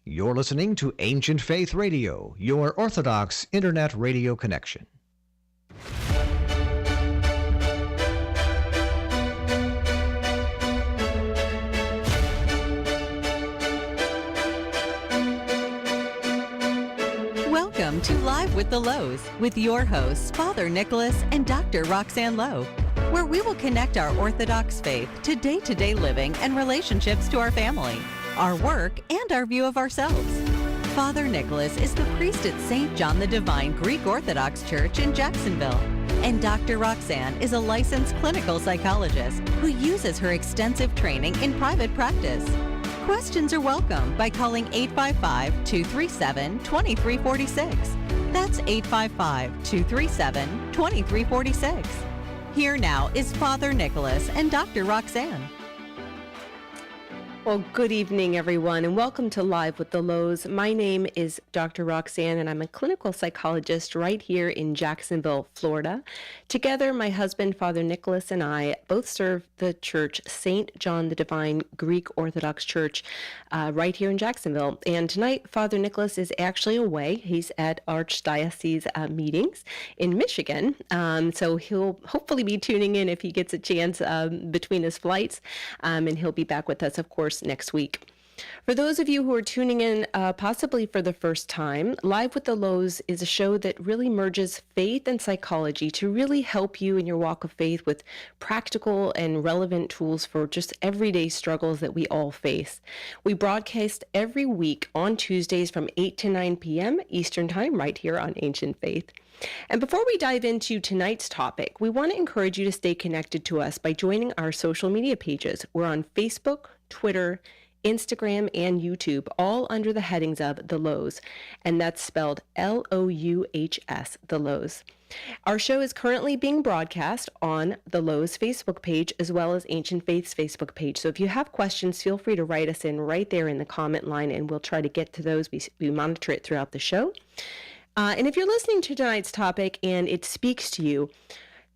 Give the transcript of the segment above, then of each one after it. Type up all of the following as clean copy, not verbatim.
You're listening to Ancient Faith Radio, your Orthodox Internet radio connection. Welcome to Live with the Louhs with your hosts, Father Nicholas and Dr. Roxanne Louh, where we will connect our Orthodox faith to day-to-day living and relationships to our family, our work, and our view of ourselves. Father Nicholas is the priest at St. John the Divine Greek Orthodox Church in Jacksonville, and Dr. Roxanne is a licensed clinical psychologist who uses her extensive training in private practice. Questions are welcome by calling 855-237-2346. That's 855-237-2346. Here now is Father Nicholas and Dr. Roxanne. Well, good evening, everyone, and welcome to Live with the Louhs. My name is Dr. Roxanne, and I'm a clinical psychologist right here in Jacksonville, Florida. Together, my husband, Father Nicholas, and I both serve the church, St. John the Divine Greek Orthodox Church, right here in Jacksonville. And tonight, Father Nicholas is actually away. He's at Archdiocese meetings in Michigan, so he'll hopefully be tuning in if he gets a chance between his flights, and he'll be back with us, of course, next week. For those of you who are tuning in possibly for the first time, Live with the Louhs is a show that really merges faith and psychology to really help you in your walk of faith with practical and relevant tools for just everyday struggles that we all face. We broadcast every week on Tuesdays from 8 to 9 p.m. Eastern Time right here on Ancient Faith. And before we dive into tonight's topic, we want to encourage you to stay connected to us by joining our social media pages. We're on Facebook, Twitter, Instagram, and YouTube, all under the headings of The Louhs, and that's spelled Louhs, The Louhs. Our show is currently being broadcast on the Louhs Facebook page as well as Ancient Faith's Facebook page. So if you have questions, feel free to write us in right there in the comment line, and we'll try to get to those. We monitor it throughout the show. And if you're listening to tonight's topic and it speaks to you,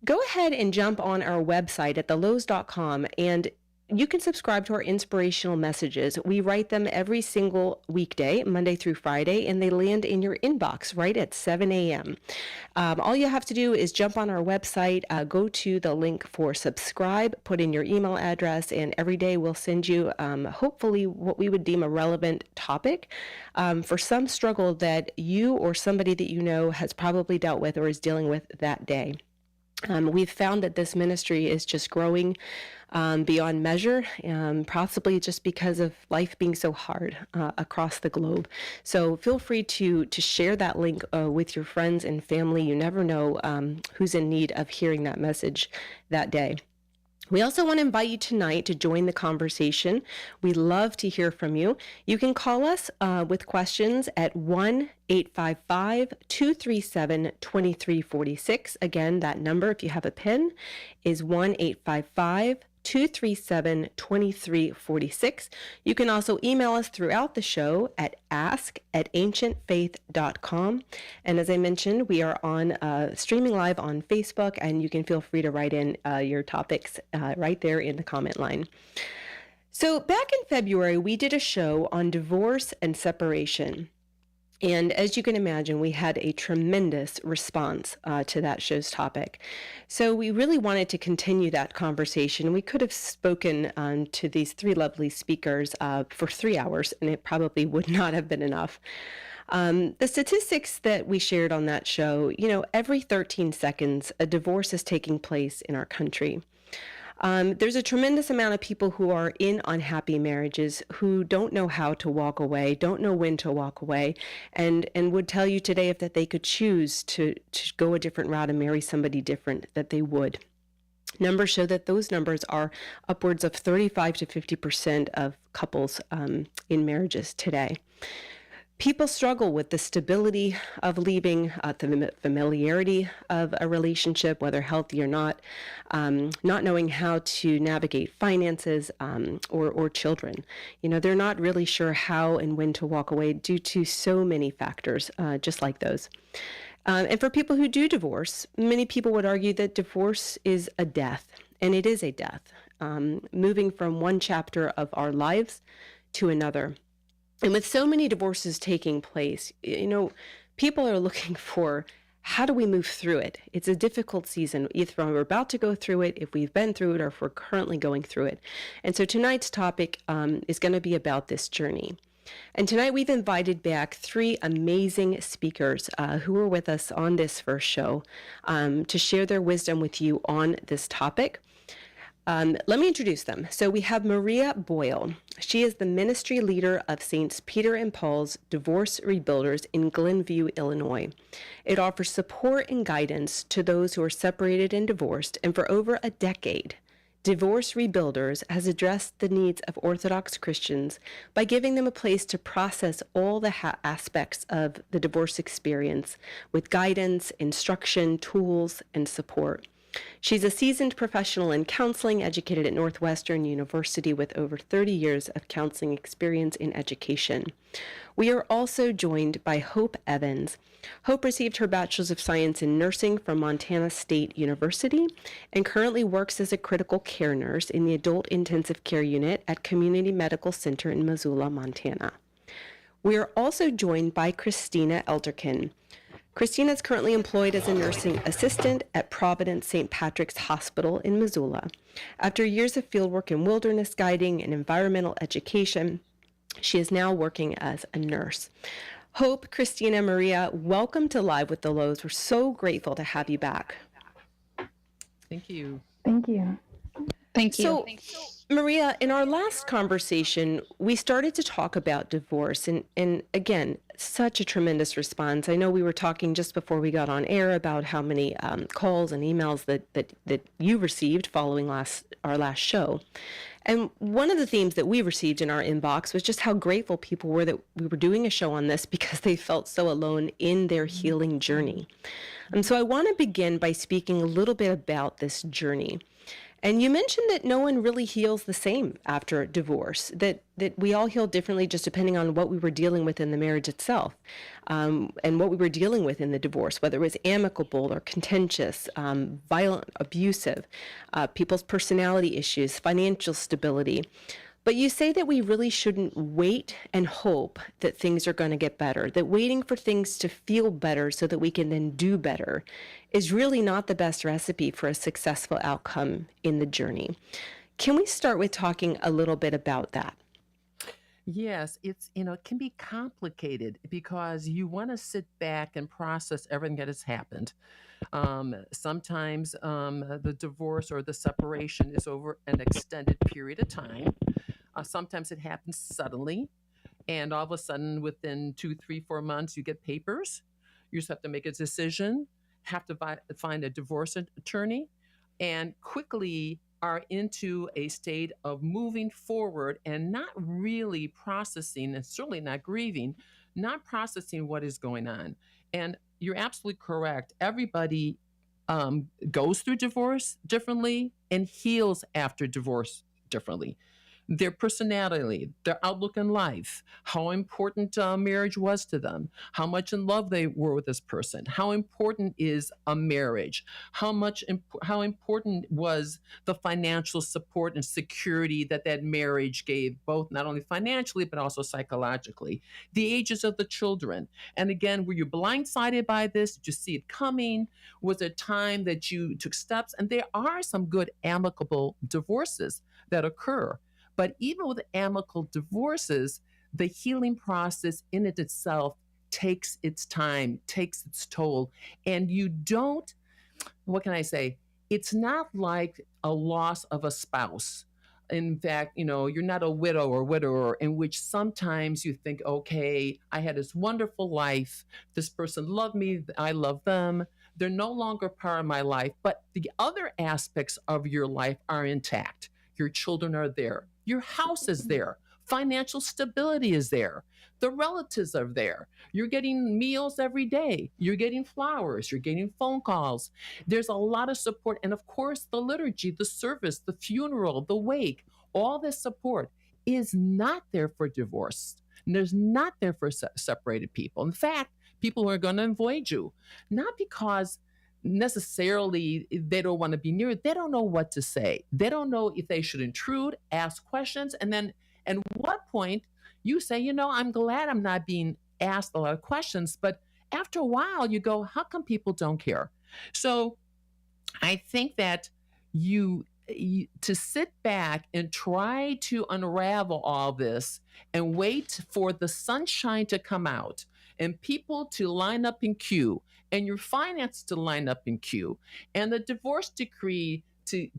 go ahead and jump on our website at thelouhs.com, and you can subscribe to our inspirational messages. We write them every single weekday, Monday through Friday, and they land in your inbox right at 7 a.m. All you have to do is jump on our website, go to the link for subscribe, put in your email address, and every day we'll send you hopefully what we would deem a relevant topic for some struggle that you or somebody that you know has probably dealt with or is dealing with that day. We've found that this ministry is just growing beyond measure, possibly just because of life being so hard across the globe. So feel free to share that link with your friends and family. You never know who's in need of hearing that message that day. We also want to invite you tonight to join the conversation. We love to hear from you. You can call us with questions at 1-855-237-2346. Again, that number, if you have a pen, is 1-855-237-2346. You can also email us throughout the show at ask@ancientfaith.com. And as I mentioned, we are on streaming live on Facebook, and you can feel free to write in your topics right there in the comment line. So back in February, we did a show on divorce and separation. And as you can imagine, we had a tremendous response to that show's topic. So we really wanted to continue that conversation. We could have spoken to these three lovely speakers for 3 hours, and it probably would not have been enough. The statistics that we shared on that show, every 13 seconds, a divorce is taking place in our country. There's a tremendous amount of people who are in unhappy marriages who don't know how to walk away, don't know when to walk away, and would tell you today that they could choose to go a different route and marry somebody different, that they would. Numbers show that those numbers are upwards of 35 to 50% of couples in marriages today. People struggle with the stability of leaving, the familiarity of a relationship, whether healthy or not knowing how to navigate finances or children. They're not really sure how and when to walk away due to so many factors, just like those. And for people who do divorce, many people would argue that divorce is a death, and it is a death, moving from one chapter of our lives to another. And with so many divorces taking place, people are looking for, how do we move through it? It's a difficult season, either we're about to go through it, if we've been through it, or if we're currently going through it. And so tonight's topic is going to be about this journey. And tonight we've invited back 3 amazing speakers who were with us on this first show to share their wisdom with you on this topic. Let me introduce them. So we have Maria Boyle. She is the ministry leader of Saints Peter and Paul's Divorce Rebuilders in Glenview, Illinois. It offers support and guidance to those who are separated and divorced, and for over a decade, Divorce Rebuilders has addressed the needs of Orthodox Christians by giving them a place to process all the aspects of the divorce experience with guidance, instruction, tools, and support. She's a seasoned professional in counseling, educated at Northwestern University with over 30 years of counseling experience in education. We are also joined by Hope Evans. Hope received her Bachelor's of Science in Nursing from Montana State University and currently works as a critical care nurse in the Adult Intensive Care Unit at Community Medical Center in Missoula, Montana. We are also joined by Christina Elderkin. Christina is currently employed as a nursing assistant at Providence St. Patrick's Hospital in Missoula. After years of fieldwork in wilderness guiding and environmental education, she is now working as a nurse. Hope, Christina, Maria, welcome to Live with the Louhs. We're so grateful to have you back. Thank you. Thank you. Thank you. So, Maria, in our last conversation, we started to talk about divorce, and again, such a tremendous response. I know we were talking just before we got on air about how many calls and emails that you received following our last show. And one of the themes that we received in our inbox was just how grateful people were that we were doing a show on this because they felt so alone in their healing journey. And so I want to begin by speaking a little bit about this journey. And you mentioned that no one really heals the same after divorce, that we all heal differently just depending on what we were dealing with in the marriage itself, and what we were dealing with in the divorce, whether it was amicable or contentious, violent, abusive, people's personality issues, financial stability. But you say that we really shouldn't wait and hope that things are going to get better, that waiting for things to feel better so that we can then do better is really not the best recipe for a successful outcome in the journey. Can we start with talking a little bit about that? Yes, it can be complicated because you want to sit back and process everything that has happened. Sometimes the divorce or the separation is over an extended period of time. Sometimes it happens suddenly, and all of a sudden, within 2, 3, 4 months, you get papers. You just have to make a decision, have to find a divorce attorney, and quickly are into a state of moving forward and not really processing, and certainly not grieving, not processing what is going on. And you're absolutely correct. Everybody goes through divorce differently and heals after divorce differently. Their personality, their outlook in life, how important marriage was to them, how much in love they were with this person, how important is a marriage, how important was the financial support and security that marriage gave, both not only financially but also psychologically, the ages of the children. And again, were you blindsided by this? Did you see it coming? Was there time that you took steps? And there are some good amicable divorces that occur. But even with amicable divorces, the healing process in it itself takes its time, takes its toll. And you don't, what can I say? It's not like a loss of a spouse. In fact, you're not a widow or widower in which sometimes you think, okay, I had this wonderful life. This person loved me. I love them. They're no longer part of my life. But the other aspects of your life are intact. Your children are there. Your house is there. Financial stability is there. The relatives are there. You're getting meals every day. You're getting flowers. You're getting phone calls. There's a lot of support. And of course, the liturgy, the service, the funeral, the wake, all this support is not there for divorce. And there's not there for separated people. In fact, people are going to avoid you, not because necessarily they don't want to be near it. They don't know what to say. They don't know if they should intrude, ask questions, and then at what point you say, I'm glad I'm not being asked a lot of questions. But after a while, you go, how come people don't care? So I think that you to sit back and try to unravel all this and wait for the sunshine to come out and people to line up in queue and your finance to line up in queue and the divorce decree to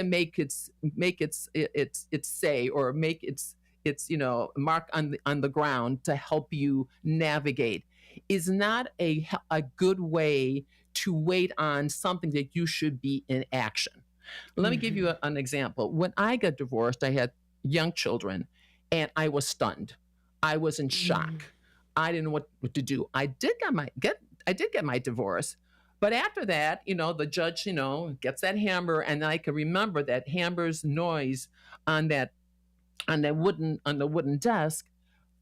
make its say, or make its mark on the ground to help you navigate, is not a good way to wait on something that you should be in action. Let me give you an example. When I got divorced, I had young children and I was stunned. I was in shock. I didn't know what to do. I did get my divorce, but after that, the judge, gets that hammer, and I can remember that hammer's noise on the wooden desk.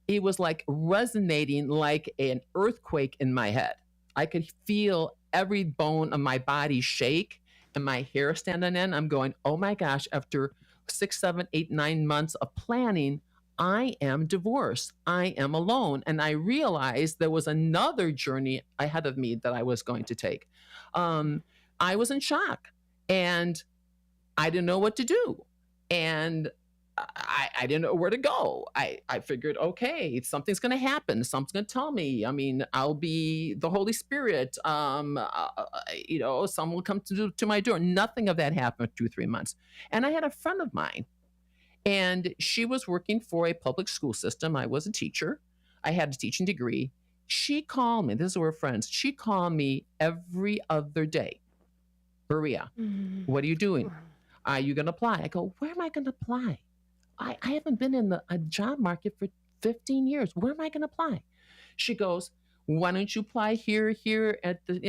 It was like resonating like an earthquake in my head. I could feel every bone of my body shake and my hair stand on end. I'm going, oh my gosh, after 6, 7, 8, 9 months of planning, I am divorced. I am alone. And I realized there was another journey ahead of me that I was going to take. I was in shock and I didn't know what to do. And I didn't know where to go. I figured, okay, something's going to happen. Something's going to tell me. I mean, I'll be the Holy Spirit. Someone will come to my door. Nothing of that happened for 2-3 months. And I had a friend of mine, and she was working for a public school system. I was a teacher. I had a teaching degree. She called me. This is where we're friends. She called me every other day. Maria, what are you doing? Are you going to apply? I go, where am I going to apply? I haven't been in a job market for 15 years. Where am I going to apply? She goes, why don't you apply here at the,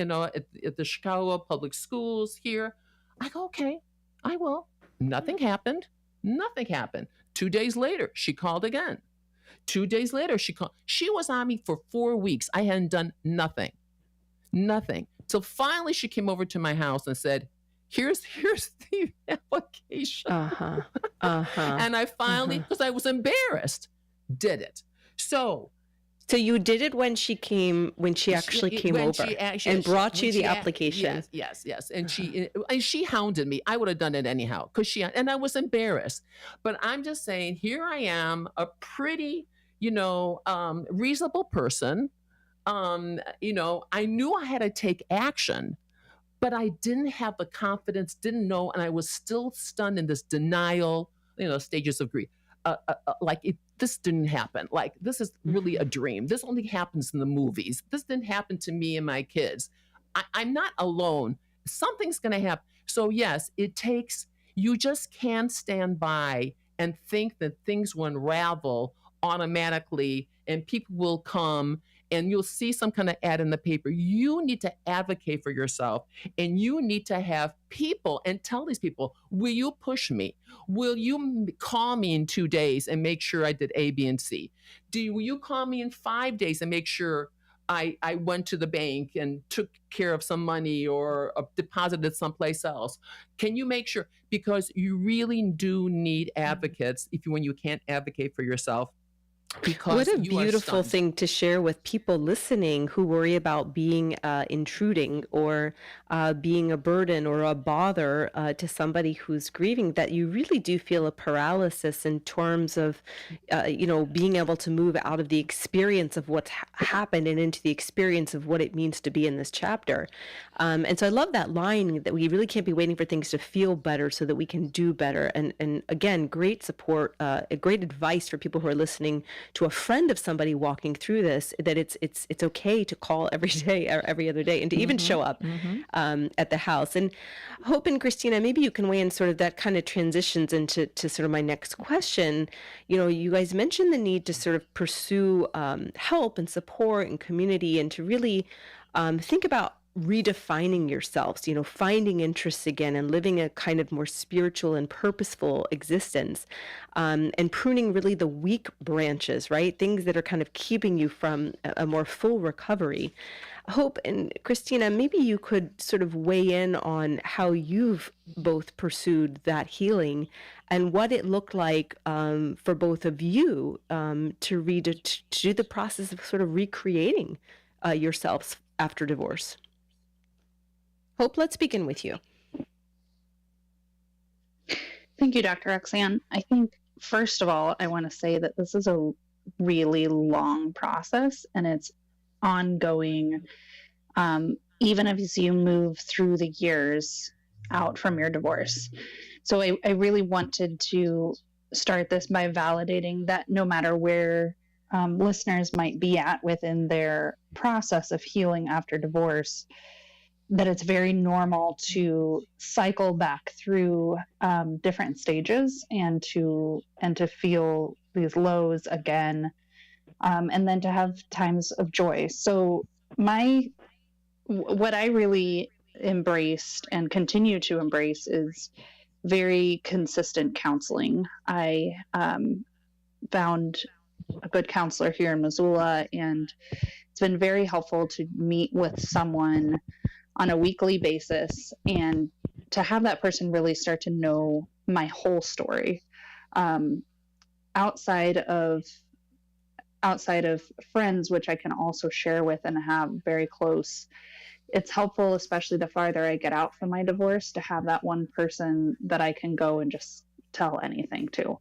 at the Chicago public schools here? I go, okay, I will. Nothing happened. 2 days later, she called again. 2 days later, she called. She was on me for 4 weeks. I hadn't done nothing. So finally she came over to my house and said, here's the application. And I finally, because I was embarrassed, did it. So you did it when she actually came over and brought you the application. Yes. And she hounded me. I would have done it anyhow and I was embarrassed. But I'm just saying, here I am, a pretty, reasonable person. I knew I had to take action, but I didn't have the confidence, didn't know, and I was still stunned in this denial, stages of grief. This didn't happen. Like, this is really a dream. This only happens in the movies. This didn't happen to me and my kids. I'm not alone. Something's going to happen. So yes, you just can't stand by and think that things will unravel automatically and people will come and you'll see some kind of ad in the paper. You need to advocate for yourself, and you need to have people and tell these people, will you push me? Will you call me in 2 days and make sure I did A, B, and C? Will you call me in 5 days and make sure I went to the bank and took care of some money or deposited someplace else? Can you make sure? Because you really do need advocates when you can't advocate for yourself. What a beautiful thing to share with people listening who worry about being intruding or being a burden or a bother to somebody who's grieving, that you really do feel a paralysis in terms of, being able to move out of the experience of what's happened and into the experience of what it means to be in this chapter. And so I love that line that we really can't be waiting for things to feel better so that we can do better. And again, great support, great advice for people who are listening to a friend of somebody walking through this, that it's okay to call every day or every other day and to even show up at the house. And Hope and Christina, maybe you can weigh in sort of that kind of transitions into sort of my next question. You guys mentioned the need to sort of pursue help and support and community and to really think about redefining yourselves, finding interests again and living a kind of more spiritual and purposeful existence, and pruning really the weak branches, right? Things that are kind of keeping you from a more full recovery. Hope and Christina, maybe you could sort of weigh in on how you've both pursued that healing and what it looked like for both of you to do the process of sort of recreating yourselves after divorce. Hope, let's begin with you. Thank you, Dr. Roxanne. I think, first of all, I want to say that this is a really long process and it's ongoing, even as you move through the years out from your divorce. So I really wanted to start this by validating that no matter where listeners might be at within their process of healing after divorce, that it's very normal to cycle back through different stages and to feel these lows again, and then to have times of joy. So what I really embraced and continue to embrace is very consistent counseling. I found a good counselor here in Missoula, and it's been very helpful to meet with someone on a weekly basis and to have that person really start to know my whole story. Outside of friends, which I can also share with and have very close, it's helpful, especially the farther I get out from my divorce, to have that one person that I can go and just tell anything to,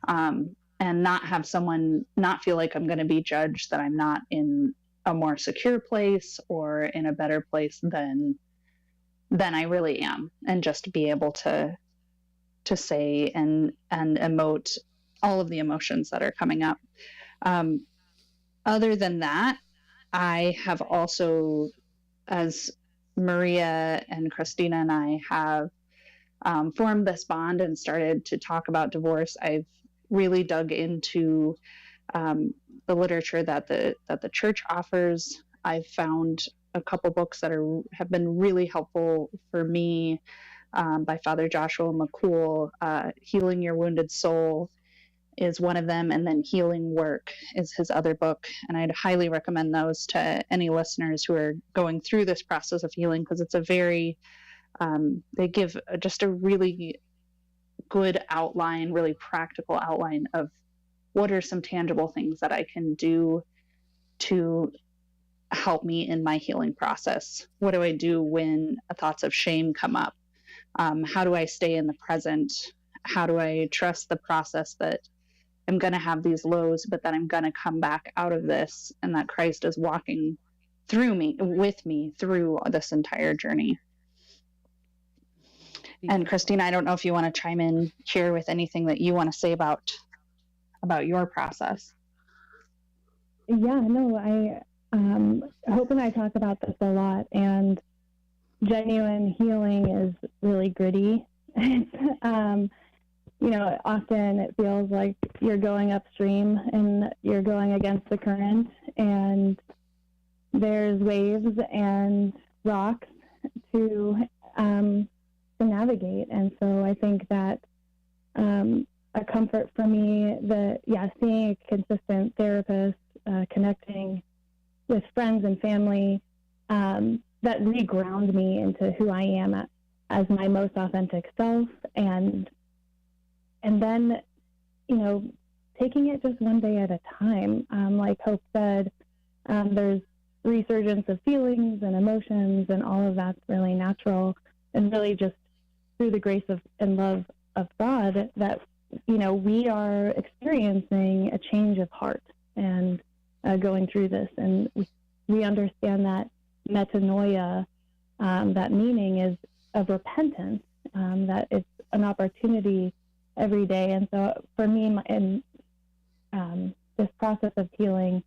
and not have someone not feel like I'm going to be judged, that I'm not in a more secure place or in a better place than I really am, and just be able to say and emote all of the emotions that are coming up. Other than that, I have also, as Maria and Christina and I have formed this bond and started to talk about divorce, I've really dug into the literature that the church offers. I've found a couple books that have been really helpful for me, by Father Joshua McCool. Healing Your Wounded Soul is one of them, and then Healing Work is his other book. And I'd highly recommend those to any listeners who are going through this process of healing, because it's a very, they give just a really good outline, really practical outline of what are some tangible things that I can do to help me in my healing process. What do I do when thoughts of shame come up? How do I stay in the present? How do I trust the process that I'm going to have these lows, but that I'm going to come back out of this, and that Christ is walking with me through this entire journey. And Christina, I don't know if you want to chime in here with anything that you want to say about your process. Yeah, no, Hope and I talk about this a lot, and genuine healing is really gritty. Often it feels like you're going upstream and you're going against the current, and there's waves and rocks to navigate. And so I think that a comfort for me, seeing a consistent therapist, connecting with friends and family, that reground me into who I am as my most authentic self, and then, taking it just one day at a time. Like Hope said, there's resurgence of feelings and emotions, and all of that's really natural, and really just through the grace and love of God that, we are experiencing a change of heart and going through this. And we understand that metanoia, that meaning is of repentance, that it's an opportunity every day. And so for me, in this process of healing,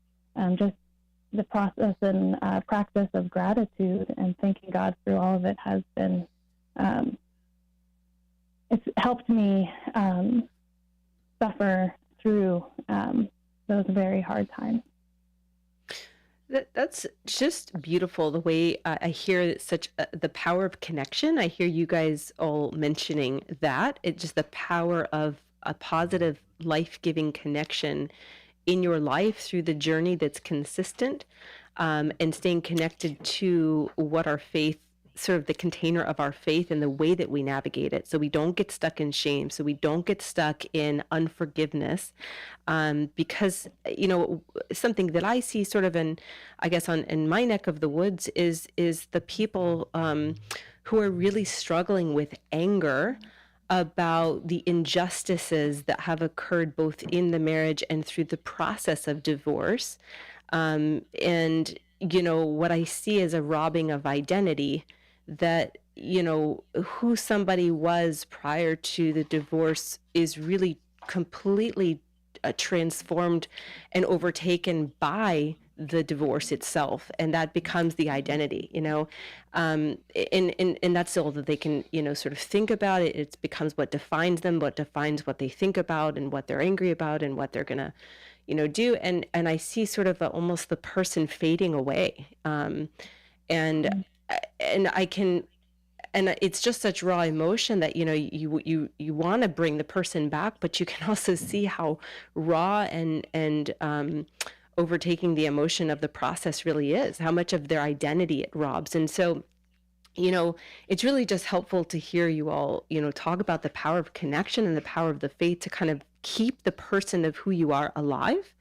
just the process and practice of gratitude and thanking God through all of it has been, it's helped me suffer through those very hard times. That's just beautiful the way I hear such the power of connection. I hear you guys all mentioning that. It's just the power of a positive, life-giving connection in your life through the journey that's consistent, and staying connected to what our faith, sort of the container of our faith and the way that we navigate it. So we don't get stuck in shame. So we don't get stuck in unforgiveness. Because, something that I see sort of I guess in my neck of the woods is the people who are really struggling with anger about the injustices that have occurred both in the marriage and through the process of divorce. And, what I see is a robbing of identity, that, who somebody was prior to the divorce is really completely transformed and overtaken by the divorce itself, and that becomes the identity, and that's all that they can, sort of think about it. It becomes what defines them, what defines what they think about and what they're angry about and what they're gonna, do. And I see sort of almost the person fading away, and I can. And it's just such raw emotion that, you want to bring the person back, but you can also see how raw and overtaking the emotion of the process really is, how much of their identity it robs. And so, it's really just helpful to hear you all, talk about the power of connection and the power of the faith to kind of keep the person of who you are alive,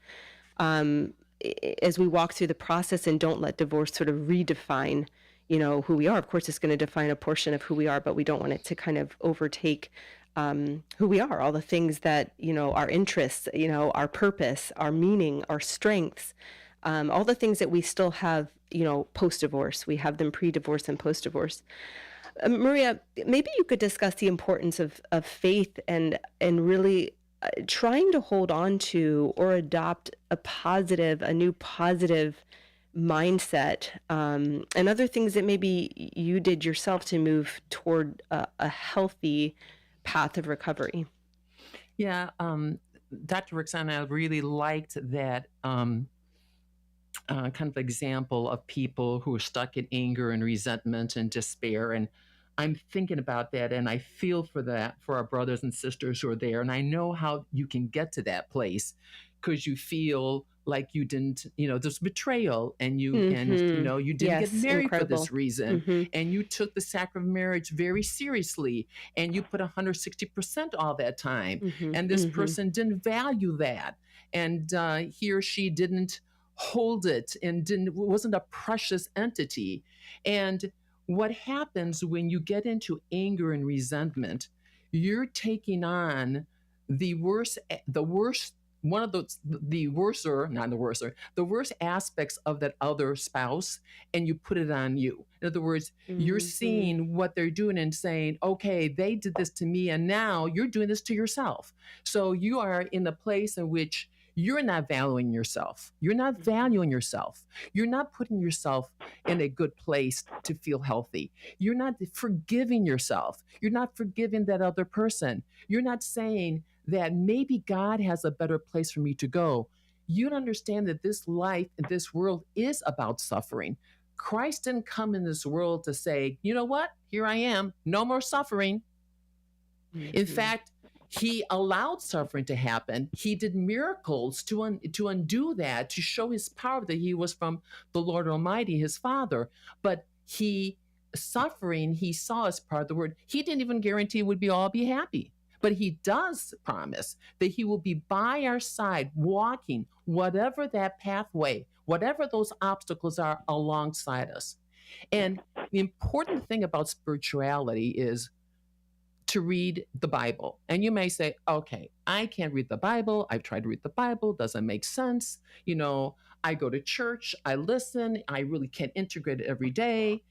as we walk through the process, and don't let divorce sort of redefine who we are. Of course, it's going to define a portion of who we are, but we don't want it to kind of overtake who we are, all the things that, our interests, our purpose, our meaning, our strengths, all the things that we still have, post-divorce. We have them pre-divorce and post-divorce. Maria, maybe you could discuss the importance of faith and really trying to hold on to or adopt a new positive mindset, and other things that maybe you did yourself to move toward a healthy path of recovery. Yeah, Dr. Roxanne, I really liked that kind of example of people who are stuck in anger and resentment and despair. And I'm thinking about that, and I feel for that, for our brothers and sisters who are there. And I know how you can get to that place, because you feel like you didn't, there's betrayal, and you didn't get married incredible. for this reason, and you took the sacrament of marriage very seriously, and you put 160% all that time, and this person didn't value that, and he or she didn't hold it, and wasn't a precious entity. And what happens when you get into anger and resentment, you're taking on the worst one of the worst aspects of that other spouse, and you put it on you. In other words, you're seeing what they're doing and saying, okay, they did this to me, and now you're doing this to yourself. So you are in a place in which you're not valuing yourself. You're not valuing yourself. You're not putting yourself in a good place to feel healthy. You're not forgiving yourself. You're not forgiving that other person. You're not saying that maybe God has a better place for me to go. You don't understand that this life and this world is about suffering. Christ didn't come in this world to say, you know what? Here I am. No more suffering. In fact, he allowed suffering to happen. He did miracles to undo that, to show his power, that he was from the Lord Almighty, his Father. But he saw as part of the word. He didn't even guarantee we'd all be happy. But he does promise that he will be by our side, walking whatever that pathway, whatever those obstacles are, alongside us. And the important thing about spirituality is to read the Bible. And you may say, okay, I can't read the Bible. I've tried to read the Bible. Doesn't make sense. I go to church. I listen. I really can't integrate it every day.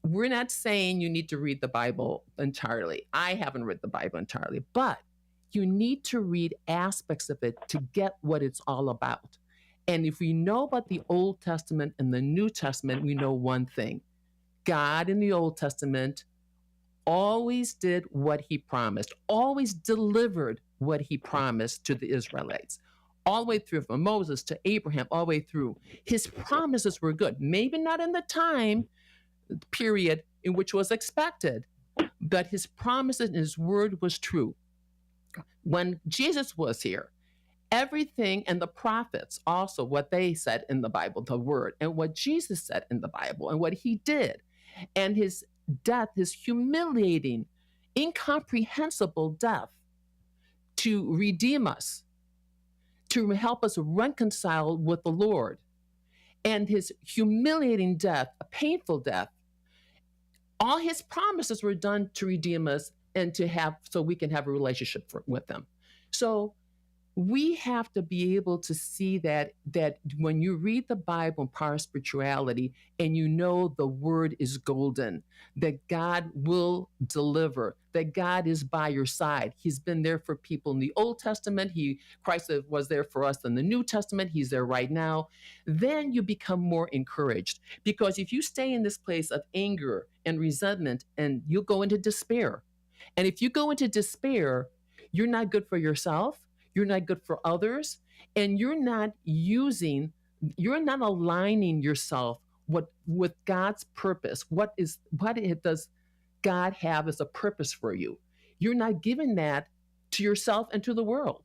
We're not saying you need to read the Bible entirely. I haven't read the Bible entirely, but you need to read aspects of it to get what it's all about. And if we know about the Old Testament and the New Testament, we know one thing. God in the Old Testament always did what he promised, always delivered what he promised to the Israelites, all the way through from Moses to Abraham, all the way through. His promises were good. Maybe not in the time period in which was expected, but his promises and his word was true. When Jesus was here, everything, and the prophets also, what they said in the Bible, the word, and what Jesus said in the Bible, and what he did, and his death, his humiliating, incomprehensible death to redeem us, to help us reconcile with the Lord, and his humiliating death, a painful death, all his promises were done to redeem us and to have, so we can have a relationship with them. So we have to be able to see that when you read the Bible in Power of Spirituality, and you know the word is golden, that God will deliver, that God is by your side. He's been there for people in the Old Testament. Christ was there for us in the New Testament. He's there right now. Then you become more encouraged, because if you stay in this place of anger and resentment, and you'll go into despair. And if you go into despair, you're not good for yourself. You're not good for others, and you're not aligning yourself with God's purpose. What does God have as a purpose for you? You're not giving that to yourself and to the world.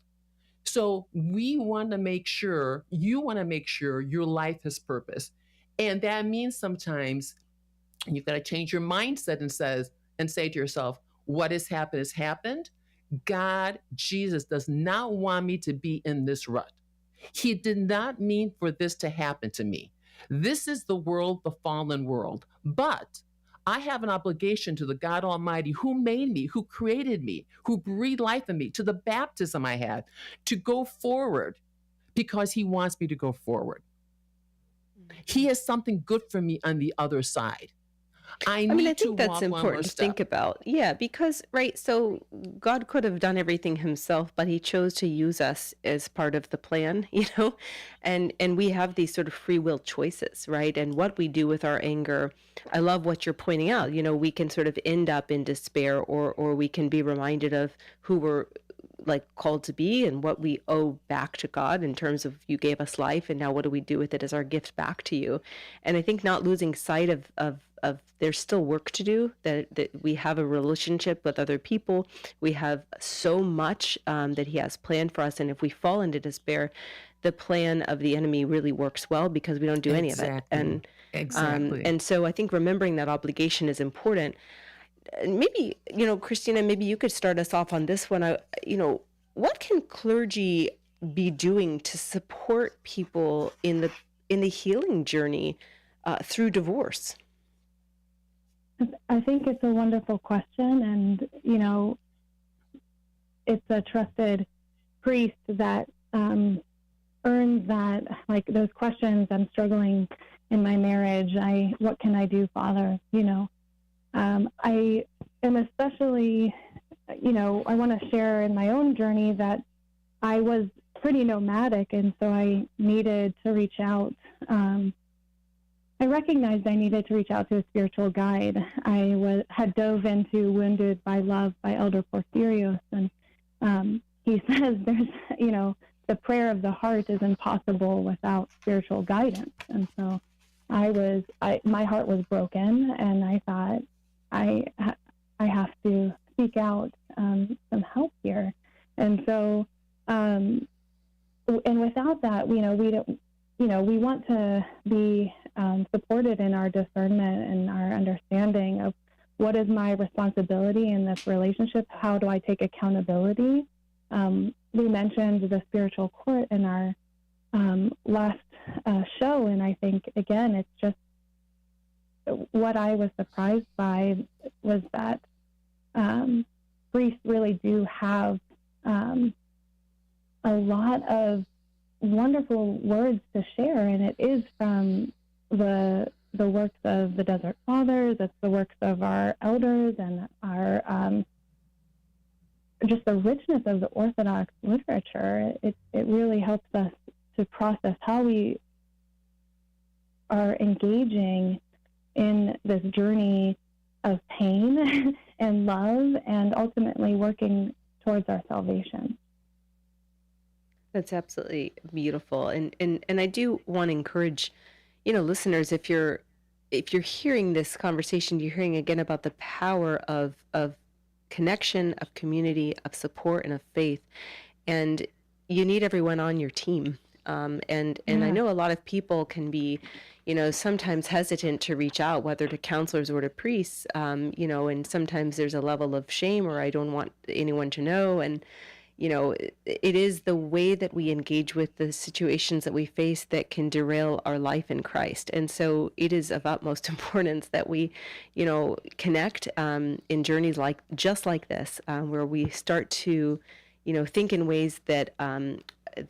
So you want to make sure your life has purpose. And that means sometimes you've got to change your mindset and say to yourself, what has happened. God, Jesus, does not want me to be in this rut. He did not mean for this to happen to me. This is the world, the fallen world. But I have an obligation to the God Almighty who made me, who created me, who breathed life in me, to the baptism I had, to go forward, because he wants me to go forward. He has something good for me on the other side. I think that's important to think about. Yeah, because, right, so God could have done everything himself, but he chose to use us as part of the plan, and we have these sort of free will choices, right? And what we do with our anger, I love what you're pointing out. We can sort of end up in despair, or we can be reminded of who we're called to be and what we owe back to God in terms of, you gave us life, and now what do we do with it as our gift back to you? And I think not losing sight of there's still work to do, that we have a relationship with other people. We have so much that he has planned for us. And if we fall into despair, the plan of the enemy really works well, because we don't do any of it. And exactly. And so I think remembering that obligation is important. Maybe, Christina, maybe you could start us off on this one. What can clergy be doing to support people in the healing journey through divorce? I think it's a wonderful question, and it's a trusted priest that earns that, those questions. I'm struggling in my marriage. What can I do, Father? I am especially, I want to share in my own journey that I was pretty nomadic, and so I needed to reach out. I recognized I needed to reach out to a spiritual guide. I had dove into Wounded by Love by Elder Porphyrios, and he says there's, the prayer of the heart is impossible without spiritual guidance. And so my heart was broken, and I thought I have to seek out some help here. And so, and without that, we don't. We want to be supported in our discernment and our understanding of what is my responsibility in this relationship. How do I take accountability? We mentioned the spiritual court in our last show, and I think, again, it's just what I was surprised by was that priests really do have a lot of wonderful words to share, and it is from the works of the Desert Fathers. It's the works of our elders, and our just the richness of the Orthodox literature. It really helps us to process how we are engaging in this journey of pain and love, and ultimately working towards our salvation. That's absolutely beautiful. And I do want to encourage, listeners, if you're hearing this conversation, you're hearing again about the power of connection, of community, of support, and of faith. And you need everyone on your team. And I Yeah. know a lot of people can be, sometimes hesitant to reach out, whether to counselors or to priests, and sometimes there's a level of shame, or I don't want anyone to know. And it is the way that we engage with the situations that we face that can derail our life in Christ. And so it is of utmost importance that we, connect in journeys just like this, where we start to, think in ways that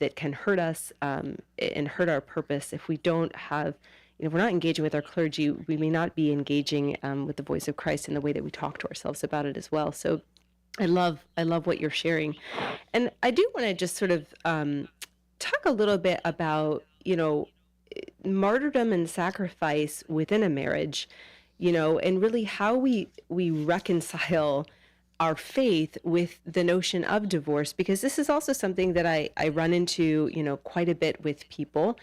that can hurt us and hurt our purpose. If we don't have, if we're not engaging with our clergy, we may not be engaging with the voice of Christ in the way that we talk to ourselves about it as well. So I love what you're sharing. And I do want to just sort of talk a little bit about, martyrdom and sacrifice within a marriage, and really how we reconcile our faith with the notion of divorce, because this is also something that I run into, quite a bit with people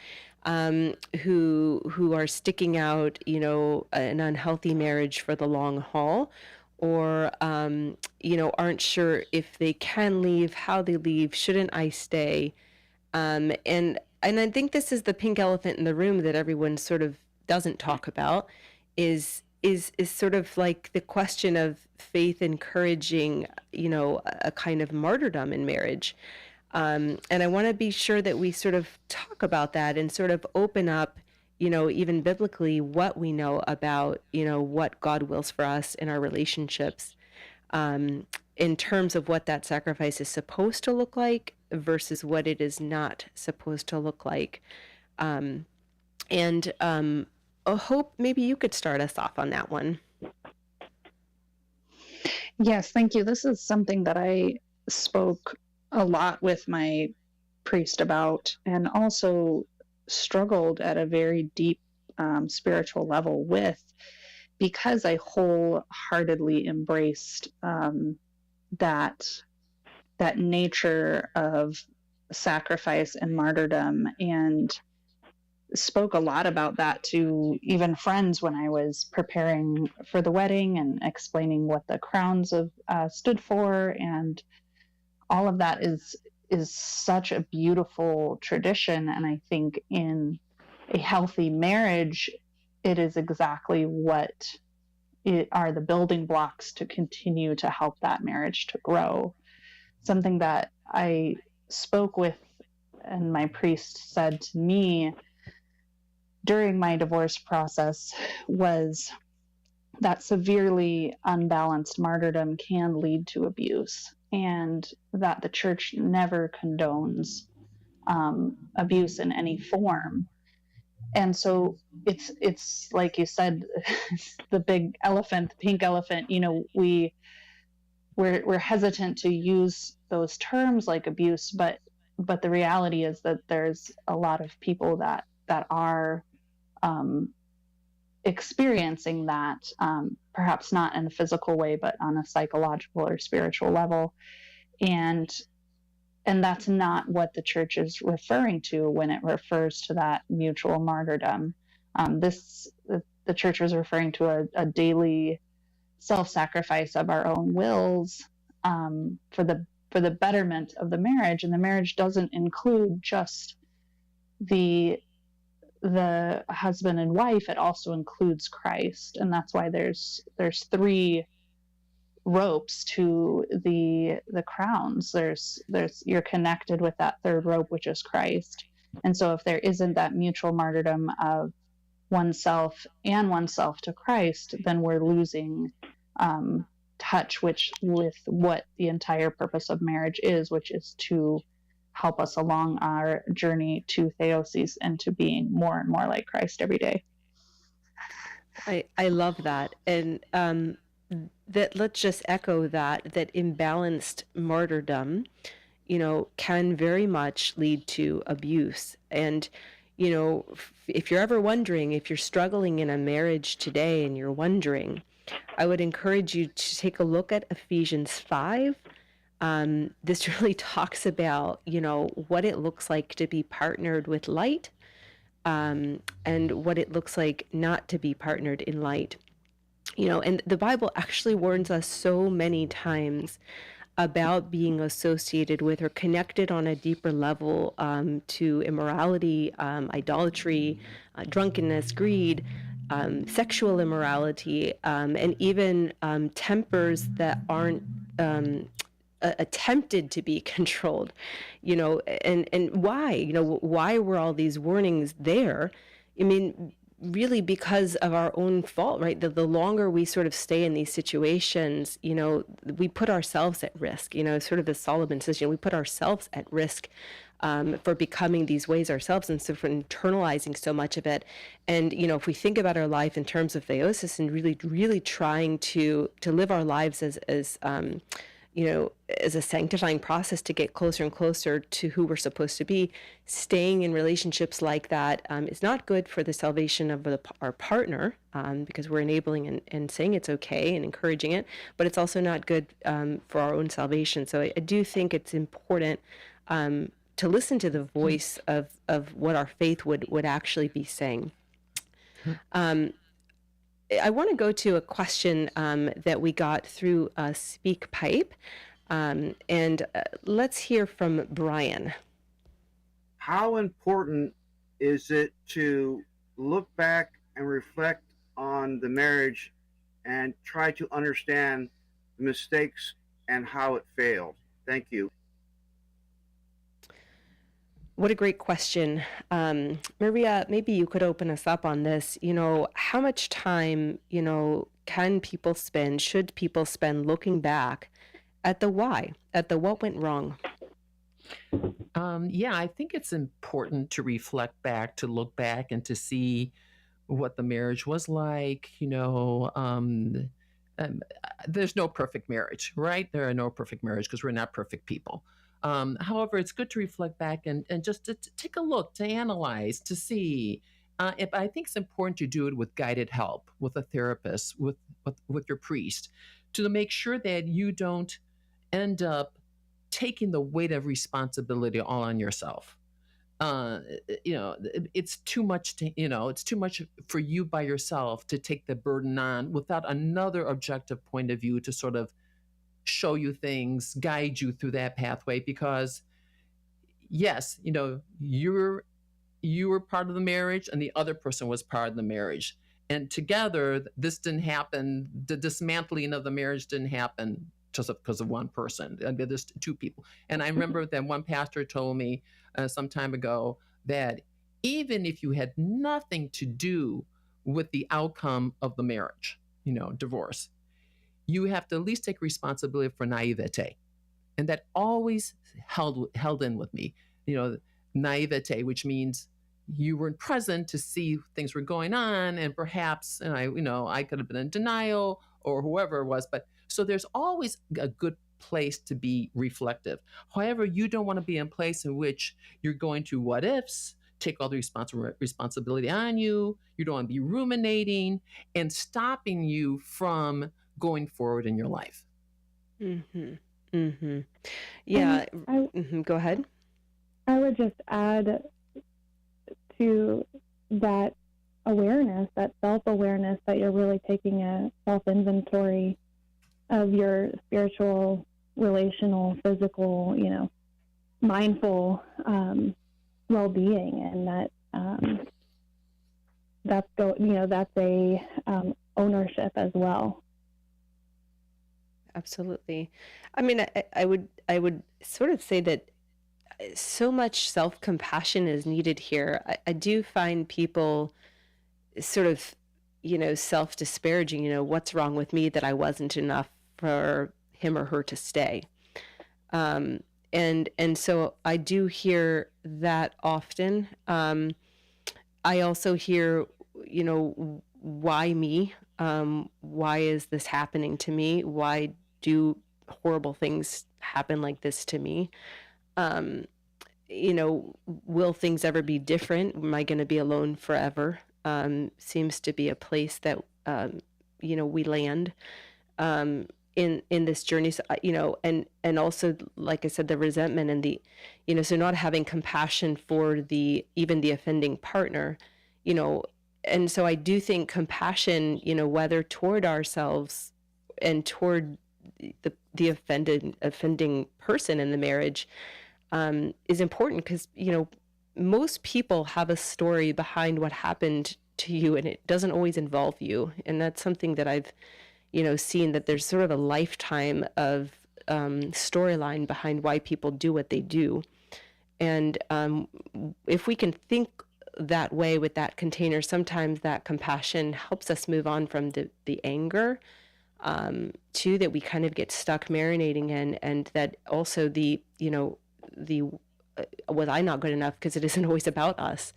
who are sticking out, an unhealthy marriage for the long haul, or aren't sure if they can leave, how they leave, shouldn't I stay, and I think this is the pink elephant in the room that everyone sort of doesn't talk about, is sort of like the question of faith encouraging, a kind of martyrdom in marriage. And I want to be sure that we sort of talk about that and sort of open up, even biblically, what we know about, what God wills for us in our relationships, in terms of what that sacrifice is supposed to look like versus what it is not supposed to look like. And I hope maybe you could start us off on that one. Yes, thank you. This is something that I spoke a lot with my priest about, and also struggled at a very deep spiritual level with, because I wholeheartedly embraced that nature of sacrifice and martyrdom, and spoke a lot about that to even friends when I was preparing for the wedding and explaining what the crowns of stood for, and all of that is such a beautiful tradition. And I think in a healthy marriage, it is exactly what are the building blocks to continue to help that marriage to grow. Something that I spoke with, and my priest said to me during my divorce process, was that severely unbalanced martyrdom can lead to abuse, and that the church never condones abuse in any form. And so it's like you said, the big elephant, the pink elephant. We're hesitant to use those terms like abuse, but the reality is that there's a lot of people that are experiencing that, perhaps not in a physical way, but on a psychological or spiritual level. And that's not what the church is referring to when it refers to that mutual martyrdom. The church is referring to a daily self-sacrifice of our own wills, for the betterment of the marriage. And the marriage doesn't include just the husband and wife; it also includes Christ. And that's why there's three ropes to the crowns. There's you're connected with that third rope, which is Christ. And so if there isn't that mutual martyrdom of oneself to Christ, then we're losing touch with what the entire purpose of marriage is, which is to help us along our journey to theosis and to being more and more like Christ every day. I love that. And that, let's just echo that imbalanced martyrdom, can very much lead to abuse. And, if you're ever wondering, if you're struggling in a marriage today and you're wondering, I would encourage you to take a look at Ephesians 5. This really talks about, what it looks like to be partnered with light, and what it looks like not to be partnered in light. And the Bible actually warns us so many times about being associated with or connected on a deeper level to immorality, idolatry, drunkenness, greed, sexual immorality, and even tempers that aren't attempted to be controlled. And why? Why were all these warnings there? I mean, really because of our own fault, right? The longer we sort of stay in these situations, we put ourselves at risk, sort of as Solomon says, we put ourselves at risk for becoming these ways ourselves, and so for internalizing so much of it. And, if we think about our life in terms of theosis and really, really trying to live our lives as as a sanctifying process to get closer and closer to who we're supposed to be, staying in relationships like that is not good for the salvation of our partner, because we're enabling and saying it's okay and encouraging it, but it's also not good for our own salvation. So I do think it's important to listen to the voice of what our faith would actually be saying. I want to go to a question that we got through SpeakPipe, and let's hear from Brian. How important is it to look back and reflect on the marriage and try to understand the mistakes and how it failed? Thank you. What a great question. Maria, maybe you could open us up on this. How much time, should people spend looking back at the why, at the what went wrong? I think it's important to reflect back, to look back and to see what the marriage was like. There's no perfect marriage, right? There are no perfect marriage because we're not perfect people. However, it's good to reflect back and just to take a look, to analyze, to see. If I think it's important to do it with guided help, with a therapist, with your priest, to make sure that you don't end up taking the weight of responsibility all on yourself. It's too much it's too much for you by yourself to take the burden on without another objective point of view to sort of show you things, guide you through that pathway. Because yes, you were part of the marriage and the other person was part of the marriage, and together this didn't happen. The dismantling of the marriage didn't happen just because of one person. There's two people. And I remember that one pastor told me some time ago that even if you had nothing to do with the outcome of the marriage, divorce, you have to at least take responsibility for naivete. And that always held in with me, naivete, which means you weren't present to see things were going on, and perhaps, I could have been in denial or whoever it was, but so there's always a good place to be reflective. However, you don't want to be in a place in which you're going to what ifs, take all the responsibility on you. You don't want to be ruminating and stopping you from going forward in your life. Mm-hmm. Mm-hmm. Yeah. Go ahead. I would just add to that awareness, that self-awareness, that you're really taking a self-inventory of your spiritual, relational, physical, mindful well-being, and that's a ownership as well. Absolutely. I mean, I would sort of say that so much self-compassion is needed here. I do find people sort of, self-disparaging, what's wrong with me that I wasn't enough for him or her to stay. And so I do hear that often. I also hear, why me? Why is this happening to me? Why do horrible things happen like this to me? Will things ever be different? Am I going to be alone forever? Seems to be a place that, we land. in this journey. So, and also, like I said, the resentment and the, so not having compassion for even the offending partner, and so I do think compassion, whether toward ourselves and toward the offending person in the marriage, is important, because, most people have a story behind what happened to you, and it doesn't always involve you. And that's something that I've, seen, that there's sort of a lifetime of storyline behind why people do what they do. And if we can think that way with that container, sometimes that compassion helps us move on from the anger, too, that we kind of get stuck marinating in, and that also was I not good enough, because it isn't always about us.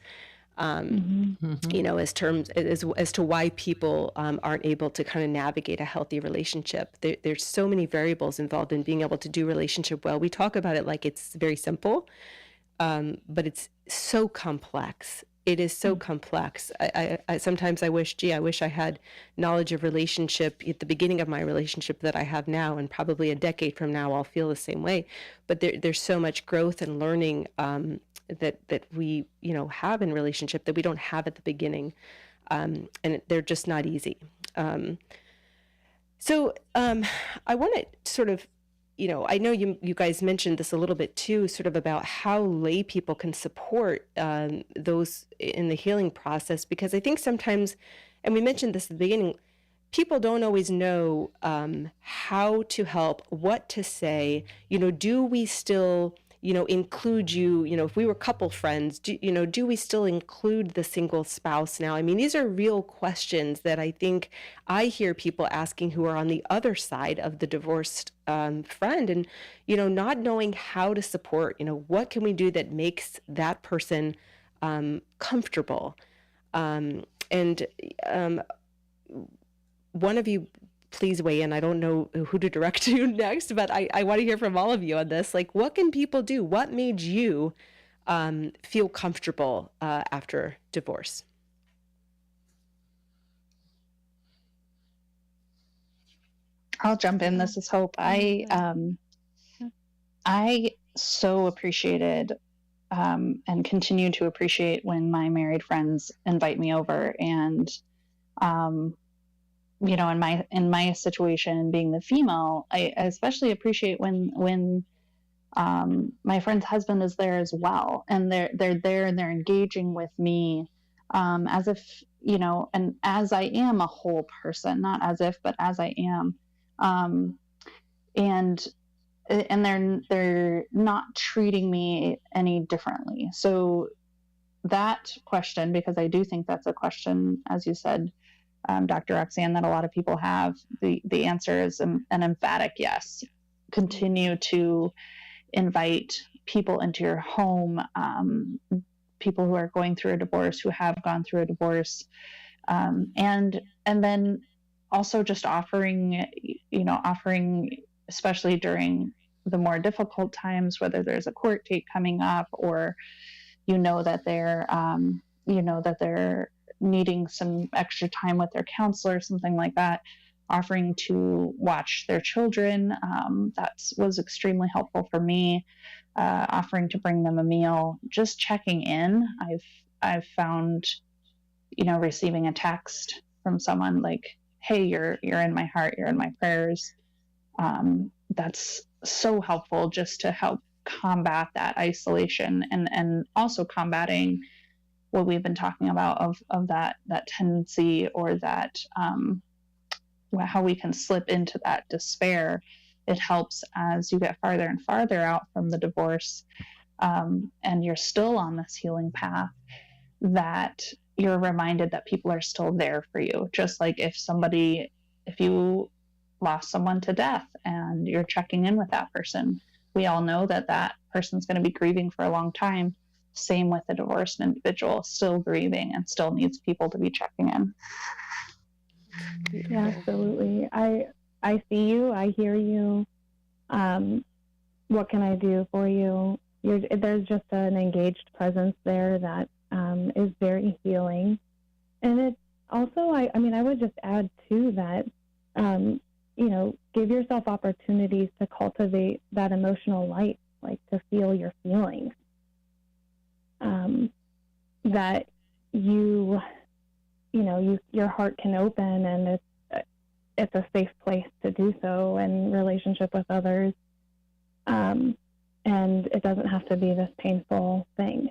As terms as to why people aren't able to kind of navigate a healthy relationship. There's so many variables involved in being able to do relationship well. We talk about it like it's very simple, but it's so complex. It is so complex. I sometimes I wish I had knowledge of relationship at the beginning of my relationship that I have now, and probably a decade from now I'll feel the same way. But there's so much growth and learning that we have in relationship that we don't have at the beginning, and they're just not easy. So I want to sort of, I know you guys mentioned this a little bit too, sort of about how lay people can support those in the healing process, because I think sometimes, and we mentioned this at the beginning, people don't always know how to help, what to say. Do we still, include you, if we were couple friends, do we still include the single spouse now? I mean, these are real questions that I think I hear people asking who are on the other side of the divorced friend, and, not knowing how to support, what can we do that makes that person comfortable? And one of you, please weigh in. I don't know who to direct to next, but I want to hear from all of you on this. Like, what can people do? What made you feel comfortable after divorce? I'll jump in. This is Hope. I so appreciated and continue to appreciate when my married friends invite me over, and in my situation, being the female, I especially appreciate when my friend's husband is there as well, and they're there and they're engaging with me as if, and as I am a whole person, not as if, but as I am, and they're not treating me any differently. So that question, because I do think that's a question, as you said, Dr. Roxanne, that a lot of people have, the answer is an emphatic yes. Continue to invite people into your home, people who are going through a divorce, who have gone through a divorce, and then also just offering, especially during the more difficult times, whether there's a court date coming up, or that they're needing some extra time with their counselor, something like that, offering to watch their children. That was extremely helpful for me. Offering to bring them a meal, just checking in. I've found, receiving a text from someone like, "Hey, you're in my heart, you're in my prayers." That's so helpful, just to help combat that isolation, and also combating what we've been talking about of that tendency, or that how we can slip into that despair. It helps as you get farther and farther out from the divorce, and you're still on this healing path, that you're reminded that people are still there for you. Just like if you lost someone to death and you're checking in with that person, we all know that person's going to be grieving for a long time. Same with a divorced individual, still grieving and still needs people to be checking in. Yeah, absolutely. I see you. I hear you. What can I do for you? There's just an engaged presence there that is very healing. And it's also, I would just add too that, give yourself opportunities to cultivate that emotional light, like to feel your feelings. That your heart can open, and it's a safe place to do so in relationship with others. And it doesn't have to be this painful thing.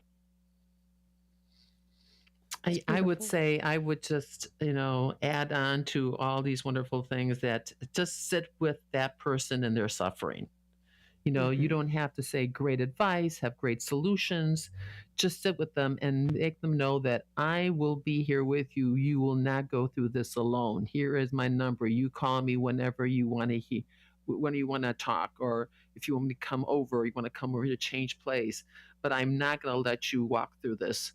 I would say I would just, add on to all these wonderful things that just sit with that person in their suffering. You don't have to say great advice, have great solutions. Just sit with them and make them know that I will be here with you. You will not go through this alone. Here is my number. You call me whenever you want to when you want to talk, or if you want me to come over, you want to come over to change place. But I'm not going to let you walk through this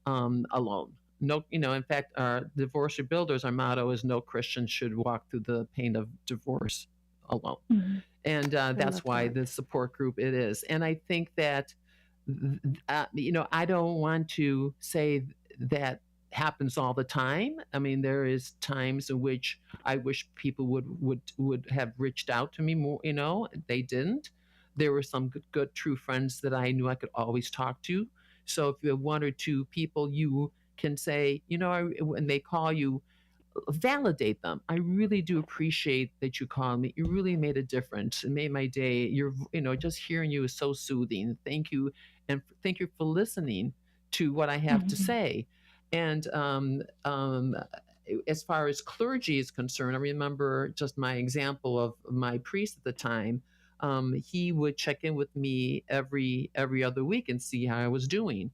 alone. No, in fact, our Divorce Rebuilders, our motto is no Christian should walk through the pain of divorce alone. Mm-hmm. And that's why the support group it is. And I think that, I don't want to say that happens all the time. I mean, there is times in which I wish people would have reached out to me more, they didn't. There were some good true friends that I knew I could always talk to. So if you have one or two people, you can say, when they call you, validate them. I really do appreciate that you called me. You really made a difference. It made my day. Just hearing you is so soothing. Thank you. And thank you for listening to what I have to say. And as far as clergy is concerned, I remember just my example of my priest at the time. He would check in with me every other week and see how I was doing.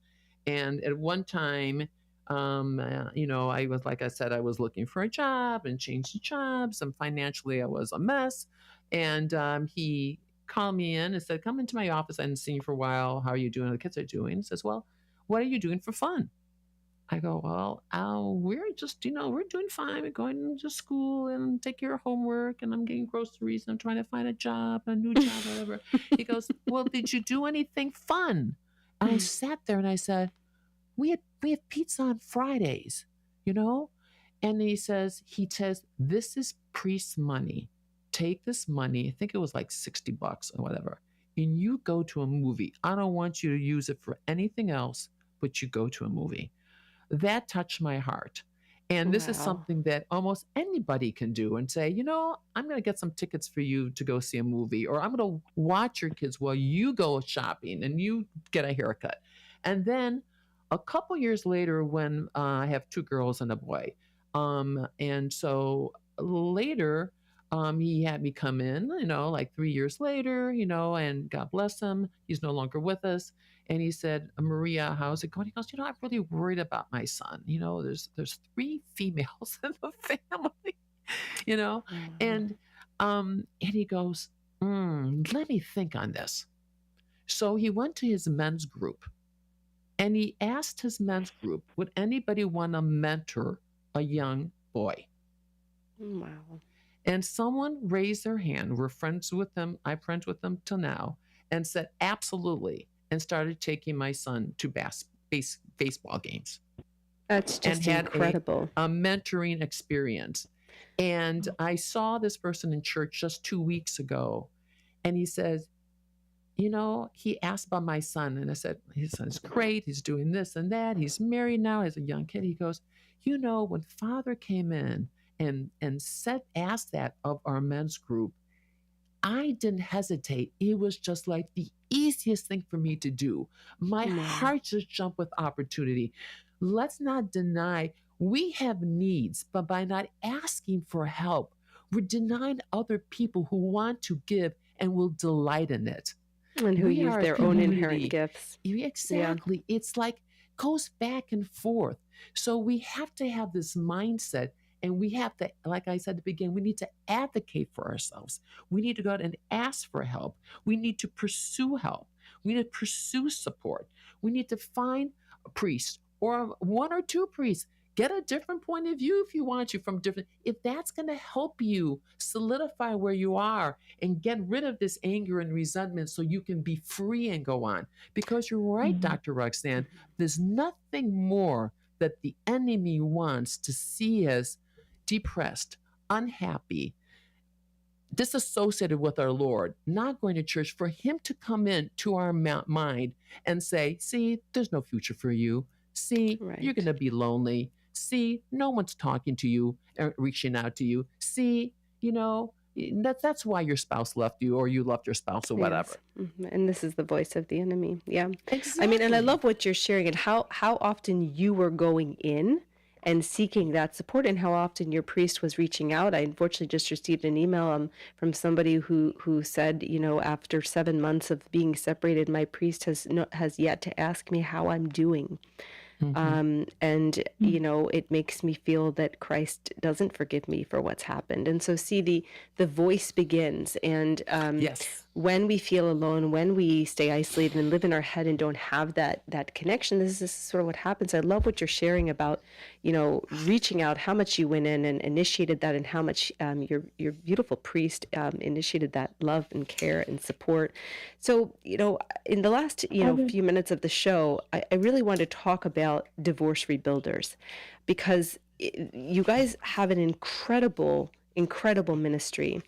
And at one time, I was, like I said, I was looking for a job and changing jobs, and financially I was a mess. And he called me in and said, come into my office. I hadn't seen you for a while. How are you doing? The kids are doing. He says, well, what are you doing for fun? I go, well, we're just, we're doing fine. We're going to school and take care of homework, and I'm getting groceries, and I'm trying to find a job, a new job, whatever. He goes, well, did you do anything fun? And I sat there and I said, we have pizza on Fridays, And he says, this is priest's money. Take this money. I think it was like $60 or whatever. And you go to a movie. I don't want you to use it for anything else, but you go to a movie. That touched my heart. And this is something that almost anybody can do and say, I'm going to get some tickets for you to go see a movie, or I'm going to watch your kids while you go shopping and you get a haircut. And then a couple years later, when I have two girls and a boy, and so later, he had me come in, like 3 years later, and God bless him, he's no longer with us. And he said, Maria, how's it going? He goes, I'm really worried about my son. There's 3 females in the family, and he goes, let me think on this. So he went to his men's group. And he asked his men's group, would anybody want to mentor a young boy? Wow. And someone raised their hand. We're friends with them. I'm friends with them till now. And said, absolutely. And started taking my son to baseball games. That's just incredible. A mentoring experience. And I saw this person in church just 2 weeks ago. And he says, he asked about my son, and I said, his son's great. He's doing this and that. He's married now. He's a young kid. He goes, when Father came in and asked that of our men's group, I didn't hesitate. It was just like the easiest thing for me to do. My heart just jumped with opportunity. Let's not deny we have needs, but by not asking for help, we're denying other people who want to give and will delight in it. And who use their own inherent gifts. Exactly. Yeah. It's like goes back and forth. So we have to have this mindset, and we have to, like I said at the beginning, we need to advocate for ourselves. We need to go out and ask for help. We need to pursue help. We need to pursue support. We need to find a priest or 1 or 2 priests. Get a different point of view if you want to from different. If that's going to help you solidify where you are and get rid of this anger and resentment so you can be free and go on. Because you're right, Dr. Roxanne, there's nothing more that the enemy wants to see us depressed, unhappy, disassociated with our Lord, not going to church, for him to come in to our mind and say, see, there's no future for you. See, you're going to be lonely. See, no one's talking to you, reaching out to you. See, that's why your spouse left you, or you left your spouse, or whatever. Yes. And this is the voice of the enemy. Yeah. Exactly. I mean, and I love what you're sharing, and how often you were going in and seeking that support, and how often your priest was reaching out. I unfortunately just received an email from somebody who said, after 7 months of being separated, my priest has yet to ask me how I'm doing. And it makes me feel that Christ doesn't forgive me for what's happened. And so see, the voice begins. And yes. When we feel alone, when we stay isolated and live in our head and don't have that connection, this is sort of what happens. I love what you're sharing about, reaching out, how much you went in and initiated that, and how much your beautiful priest initiated that love and care and support. So, in the last, few minutes of the show, I really want to talk about divorce rebuilders, because you guys have an incredible ministry.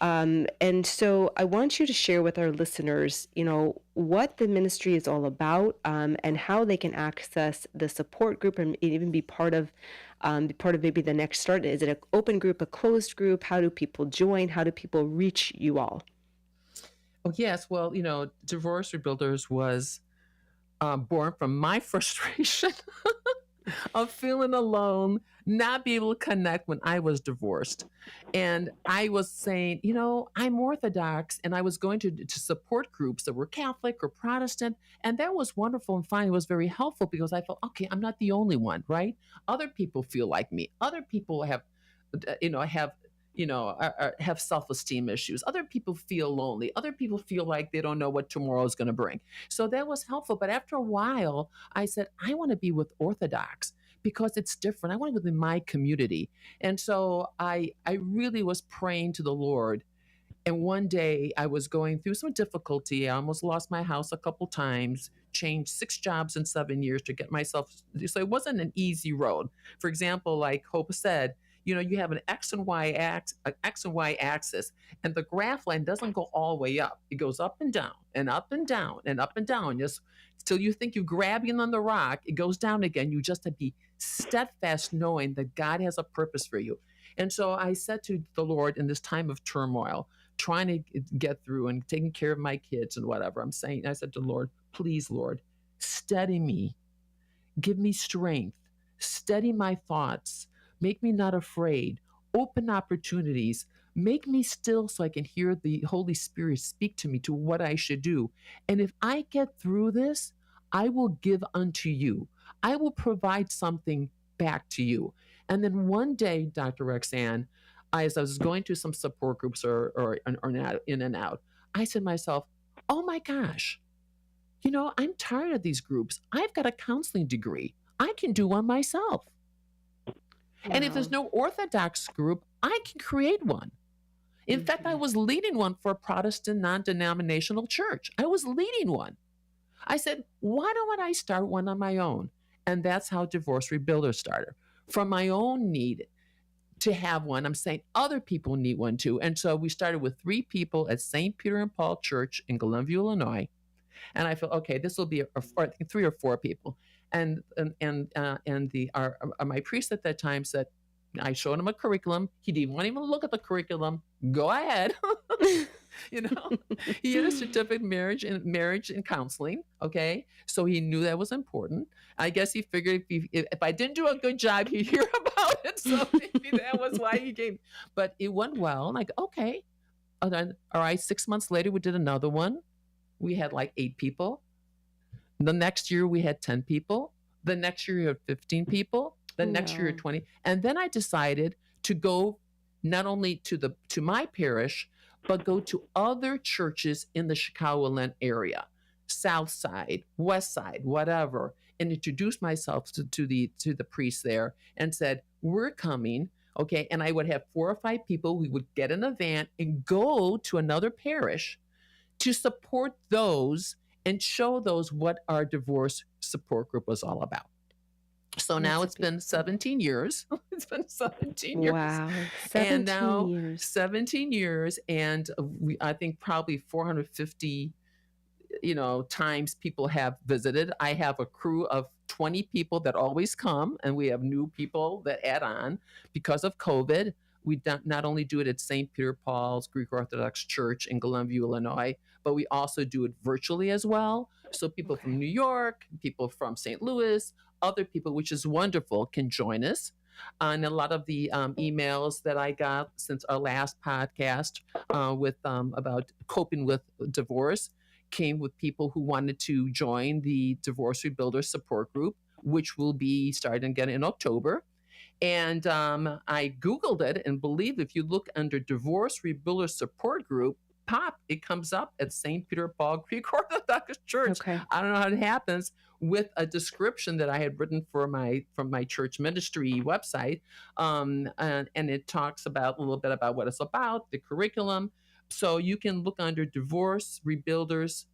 And so I want you to share with our listeners, what the ministry is all about, and how they can access the support group and even be part of maybe the next start. Is it an open group, a closed group? How do people join? How do people reach you all? Oh, yes. Well, Divorce Rebuilders was born from my frustration of feeling alone, not be able to connect when I was divorced. And I was saying, I'm Orthodox, and I was going to support groups that were Catholic or Protestant. And that was wonderful and fine. It was very helpful, because I felt, okay, I'm not the only one, right? Other people feel like me. Other people have self-esteem issues. Other people feel lonely. Other people feel like they don't know what tomorrow is going to bring. So that was helpful. But after a while, I said, I want to be with Orthodox, because it's different. I want to be in my community. And so I really was praying to the Lord. And one day I was going through some difficulty. I almost lost my house a couple times, changed 6 jobs in 7 years to get myself. So it wasn't an easy road. For example, like Hope said, you have an X and Y axis, and the graph line doesn't go all the way up. It goes up and down and up and down and up and down. Just till you think you're grabbing on the rock, it goes down again. You just have to be steadfast, knowing that God has a purpose for you. And so I said to the Lord, in this time of turmoil, trying to get through and taking care of my kids and whatever, I said to the Lord, please, Lord, steady me, give me strength, steady my thoughts, make me not afraid, open opportunities, make me still so I can hear the Holy Spirit speak to me to what I should do. And if I get through this, I will give unto you. I will provide something back to you. And then one day, Dr. Roxanne, as I was going to some support groups or in and out, I said to myself, oh my gosh, I'm tired of these groups. I've got a counseling degree. I can do one myself. Wow. And if there's no Orthodox group, I can create one. In fact, I was leading one for a Protestant non-denominational church. I was leading one. I said, why don't I start one on my own? And that's how Divorce Rebuilder started. From my own need to have one, I'm saying other people need one too. And so we started with 3 people at St. Peter and Paul Church in Glenview, Illinois. And I felt, okay, this will be I think 3 or 4 people. And my priest at that time said, I showed him a curriculum. He didn't want to even look at the curriculum. Go ahead. He had a certificate in marriage and counseling. Okay. So he knew that was important. I guess he figured if I didn't do a good job, he'd hear about it. So maybe that was why he came. But it went well. And I go, okay. And then, all right. 6 months later, we did another one. We had like 8 people. The next year we had 10 people. The next year we had 15 people. The next year 20. And then I decided to go not only to my parish, but go to other churches in the Chicagoland area, South Side, West Side, whatever, and introduce myself to the priest there and said, we're coming. Okay. And I would have 4 or 5 people. We would get in a van and go to another parish to support those and show those what our divorce support group was all about. So now it's been 17 years. It's been 17 years. Wow, And 17 now years. 17 years. And I think probably 450, times people have visited. I have a crew of 20 people that always come, and we have new people that add on. Because of COVID, we not only do it at St. Peter Paul's Greek Orthodox Church in Glenview, Illinois, but we also do it virtually as well. So people from New York, people from St. Louis, other people, which is wonderful, can join us. And a lot of the emails that I got since our last podcast with about coping with divorce came with people who wanted to join the Divorce Rebuilders Support Group, which will be starting again in October. And I Googled it, and believe if you look under Divorce Rebuilder Support Group, it comes up at St. Peter Paul Greek Orthodox Church. Okay. I don't know how it happens, with a description that I had written from my church ministry website. And it talks about a little bit about what it's about, the curriculum. So you can look under Divorce Rebuilders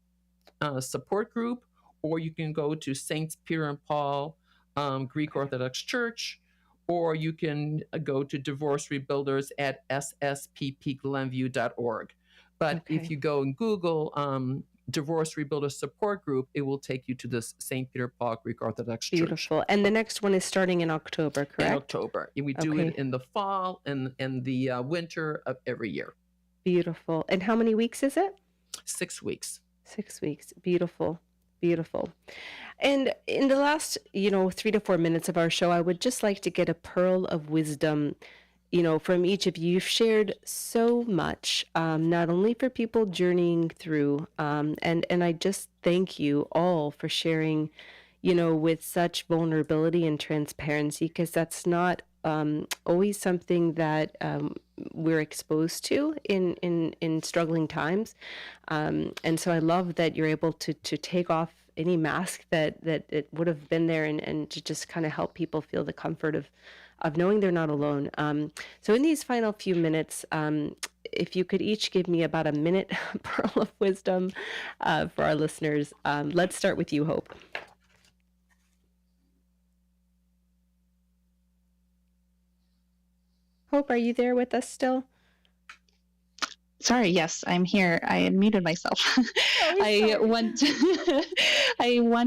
Support Group, or you can go to St. Peter and Paul Greek Orthodox Church, or you can go to Divorce Rebuilders at ssppglenview.org. But if you go and Google Divorce Rebuilder Support Group, it will take you to this St. Peter Paul Greek Orthodox Church. Beautiful. And the next one is starting in October, correct? In October. We do it in the fall and the winter of every year. Beautiful. And how many weeks is it? 6 weeks. 6 weeks. Beautiful. Beautiful. And in the last, 3 to 4 minutes of our show, I would just like to get a pearl of wisdom, from each of you. You've shared so much, not only for people journeying through, and I just thank you all for sharing, with such vulnerability and transparency, because that's not always something that we're exposed to in struggling times. And so I love that you're able to take off any mask that it would have been there, and to just kind of help people feel the comfort of knowing they're not alone. So in these final few minutes, if you could each give me about a minute pearl of wisdom for our listeners. Let's start with you, Hope. Hope, are you there with us still? Sorry, yes, I'm here. I had muted myself. I want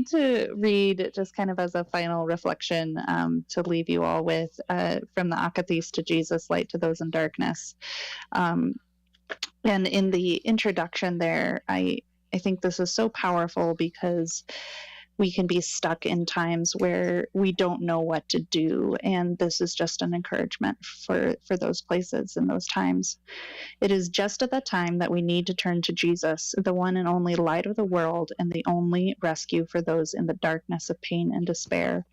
to read, just kind of as a final reflection, to leave you all with, from the Archdiocese to Jesus, Light to Those in Darkness. And in the introduction there, I think this is so powerful, because we can be stuck in times where we don't know what to do. And this is just an encouragement for those places and those times. It is just at that time that we need to turn to Jesus, the one and only light of the world and the only rescue for those in the darkness of pain and despair.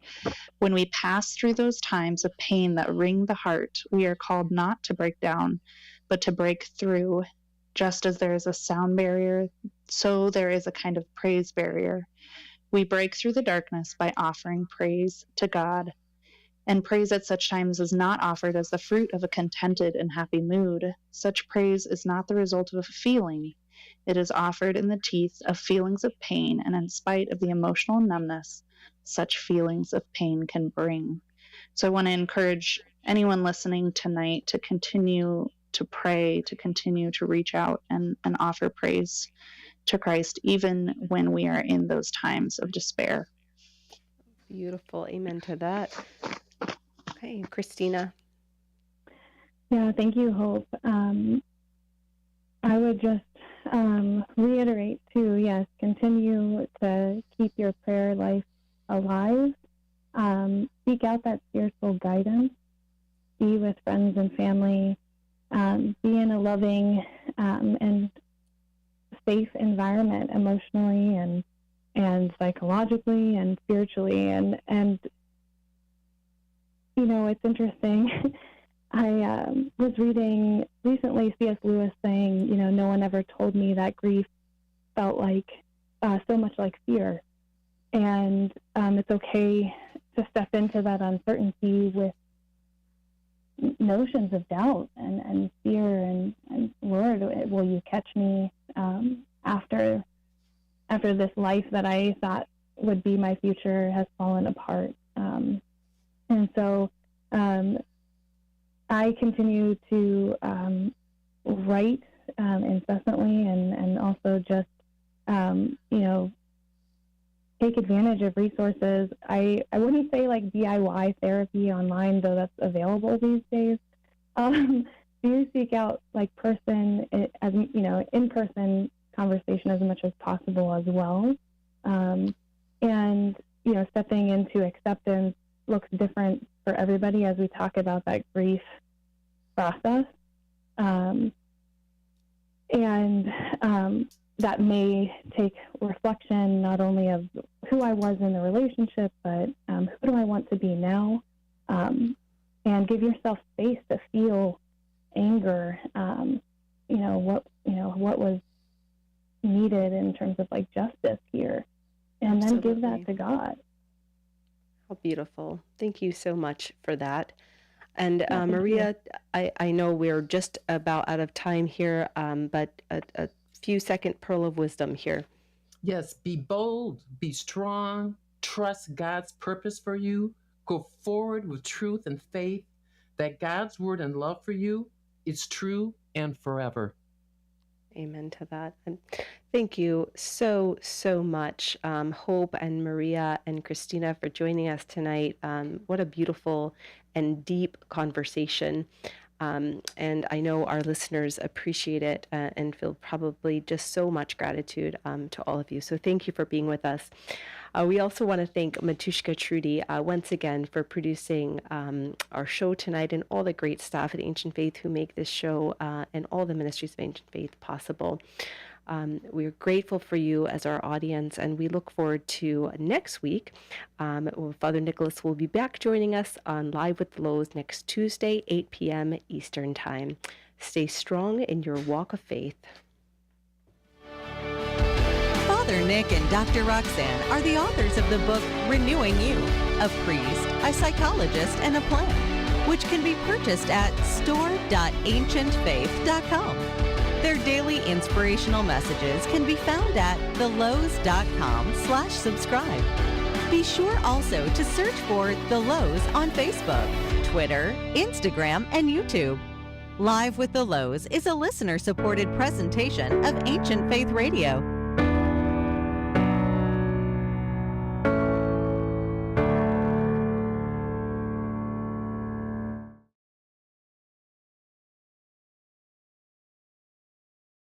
When we pass through those times of pain that wring the heart, we are called not to break down, but to break through. Just as there is a sound barrier, so there is a kind of praise barrier. We break through the darkness by offering praise to God. And praise at such times is not offered as the fruit of a contented and happy mood. Such praise is not the result of a feeling. It is offered in the teeth of feelings of pain, and in spite of the emotional numbness such feelings of pain can bring. So I want to encourage anyone listening tonight to continue to pray, to continue to reach out and offer praise to Christ, even when we are in those times of despair. Beautiful. Amen to that. Okay, Christina. Yeah, thank you, Hope. I would just reiterate too, yes, continue to keep your prayer life alive. Seek out that spiritual guidance. Be with friends and family. Be in a loving and safe environment emotionally and psychologically and spiritually. And it's interesting. I was reading recently C.S. Lewis saying, no one ever told me that grief felt like so much like fear. And it's okay to step into that uncertainty with notions of doubt and fear and Lord, will you catch me after this life that I thought would be my future has fallen apart. And so I continue to write incessantly, and also just, take advantage of resources. I wouldn't say like DIY therapy online, though that's available these days. Do seek out like in-person conversation as much as possible as well. And, stepping into acceptance looks different for everybody as we talk about that grief process. That may take reflection not only of who I was in the relationship, but who do I want to be now? And give yourself space to feel anger. What was needed in terms of like justice here, and then give that to God. How beautiful. Thank you so much for that. And Maria, I know we're just about out of time here, but a few second pearl of wisdom here. Yes, be bold, be strong, trust God's purpose for you, go forward with truth and faith, that God's word and love for you is true and forever. Amen to that. And thank you so much, Hope and Maria and Christina, for joining us tonight. What a beautiful and deep conversation. And I know our listeners appreciate it and feel probably just so much gratitude to all of you. So thank you for being with us. We also want to thank Matushka Trudy once again for producing our show tonight, and all the great staff at Ancient Faith who make this show and all the ministries of Ancient Faith possible. We're grateful for you as our audience, and we look forward to next week. Father Nicholas will be back joining us on Live with the Louhs next Tuesday, 8 p.m. Eastern Time. Stay strong in your walk of faith. Father Nick and Dr. Roxanne are the authors of the book Renewing You, a priest, a psychologist, and a plan, which can be purchased at store.ancientfaith.com. Their daily inspirational messages can be found at thelouhs.com/subscribe. Be sure also to search for The Louhs on Facebook, Twitter, Instagram, and YouTube. Live with the Louhs is a listener-supported presentation of Ancient Faith Radio.